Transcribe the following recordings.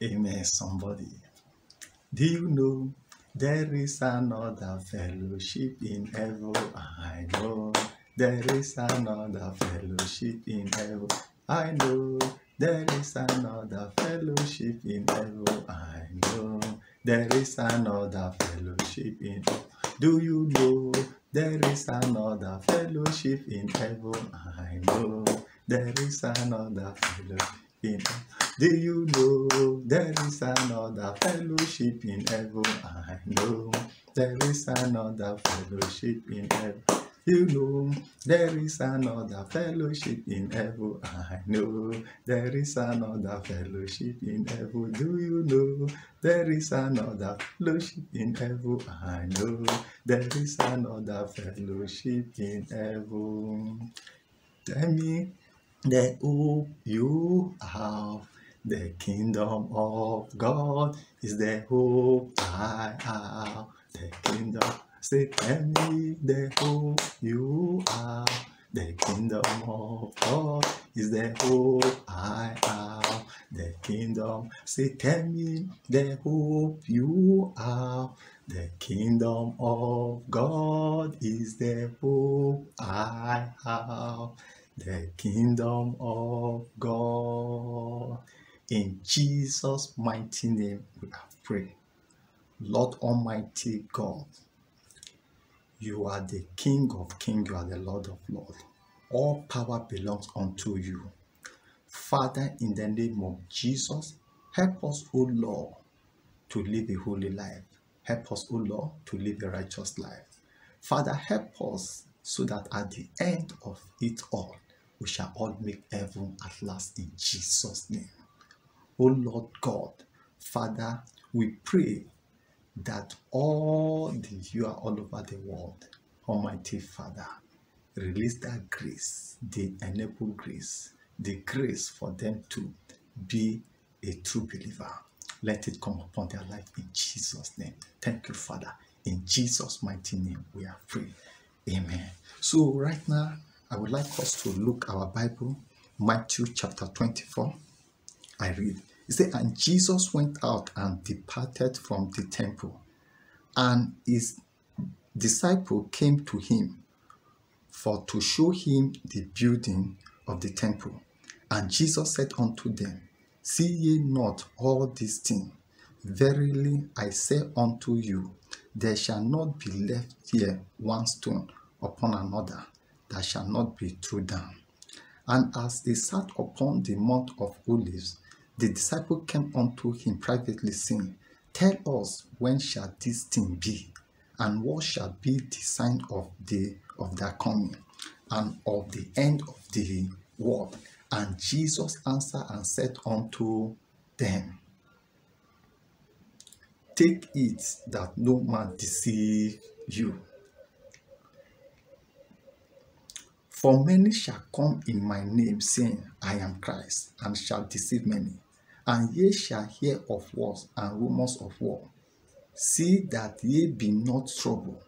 Amen, somebody. Do you know there is another fellowship in heaven? I know there is another fellowship in heaven. I know there is another fellowship in heaven. I know there is another fellowship in heaven. Do you know there is another fellowship in heaven? I know there is another fellowship in heaven. Do you know there is another fellowship in heaven? I know there is another fellowship in heaven. You know there is another fellowship in heaven. I know there is another fellowship in heaven. Do you know there is another fellowship in heaven? I know there is another fellowship in heaven. Tell me the hope you have. The kingdom of God is the hope I have. The kingdom, say, tell me the hope you have. The kingdom of God is the hope I have. The kingdom, say, tell me the hope you have. The kingdom of God is the hope I have. The kingdom of God. In Jesus' mighty name, we have prayed. Lord Almighty God, you are the King of kings, you are the Lord of lords. All power belongs unto you. Father, in the name of Jesus, help us, O Lord, to live a holy life. Help us, O Lord, to live a righteous life. Father, help us so that at the end of it all, we shall all make heaven at last in Jesus' name. O Lord God, Father, we pray that all the you are all over the world, Almighty Father, release that grace, the enable grace, the grace for them to be a true believer. Let it come upon their life in Jesus' name. Thank you, Father. In Jesus' mighty name, we are free. Amen. So right now, I would like us to look our Bible, Matthew chapter 24. I read. It says, and Jesus went out and departed from the temple, and his disciple came to him for to show him the building of the temple. And Jesus said unto them, see ye not all these things? Verily I say unto you, there shall not be left here one stone upon another that shall not be thrown down. And as they sat upon the Mount of Olives, the disciple came unto him privately, saying, tell us, when shall this thing be? And what shall be the sign of their coming, and of the end of the world? And Jesus answered and said unto them, take it that no man deceive you. For many shall come in my name, saying, I am Christ, and shall deceive many. And ye shall hear of wars and rumors of war. See that ye be not troubled,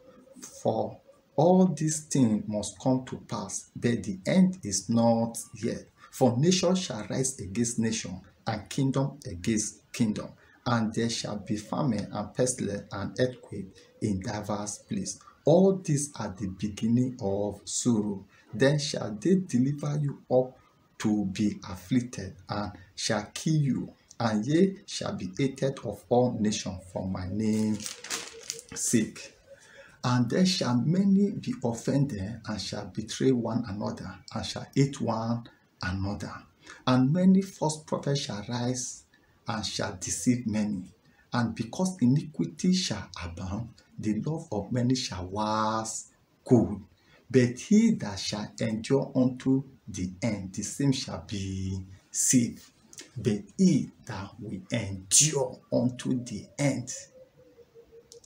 for all these things must come to pass, but the end is not yet. For nation shall rise against nation, and kingdom against kingdom. And there shall be famine and pestilence and earthquake in divers places. All these are the beginning of sorrow. Then shall they deliver you up to be afflicted, and shall kill you, and ye shall be hated of all nations for my name's sake. And there shall many be offended, and shall betray one another, and shall hate one another. And many false prophets shall rise, and shall deceive many. And because iniquity shall abound, the love of many shall wax cold. But he that shall endure unto the end, the same shall be saved. But he that will endure unto the end,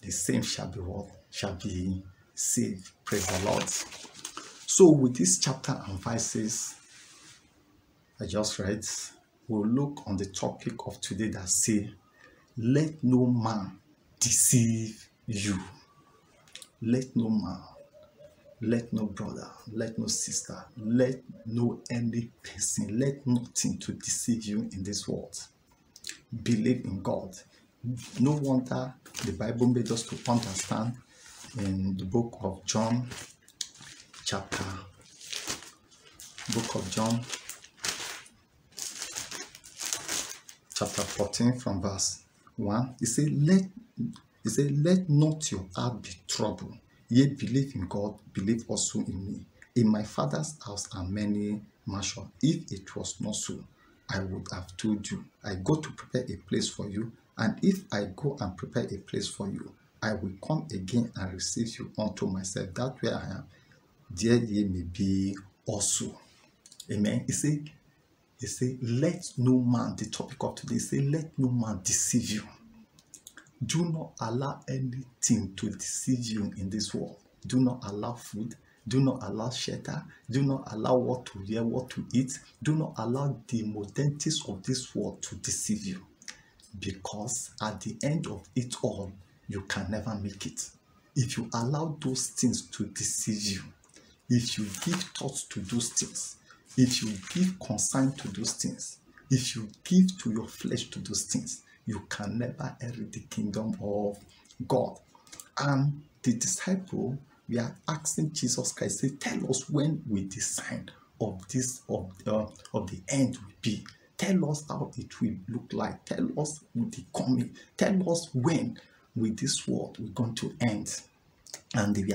the same shall be what? Shall be saved. Praise the Lord. So with this chapter and verses I just read, we'll look on the topic of today that say, let no man deceive you. Let no man, let no brother, let no sister, let no any person, let nothing to deceive you in this world. believe in God. No wonder the Bible made us to understand in the book of John, chapter 14 from verse 1. It says, let not your heart be troubled. Ye believe in God, believe also in me. In my Father's house are many mansions. If it was not so, I would have told you. I go to prepare a place for you, and if I go and prepare a place for you, I will come again and receive you unto myself, that where I am, there ye may be also. Amen. He said, let no man, the topic of today, let no man deceive you. Do not allow anything to deceive you in this world. Do not allow food. Do not allow shelter. Do not allow what to wear, what to eat. Do not allow the modalities of this world to deceive you. Because at the end of it all, you can never make it. If you allow those things to deceive you, if you give thought to those things, if you give concern to those things, if you give to your flesh to those things, you can never enter the kingdom of God. And the disciple, we are asking Jesus Christ, say, tell us when will the sign of this of the end will be. Tell us how it will look like. Tell us the coming. Tell us when will this world will going to end. And we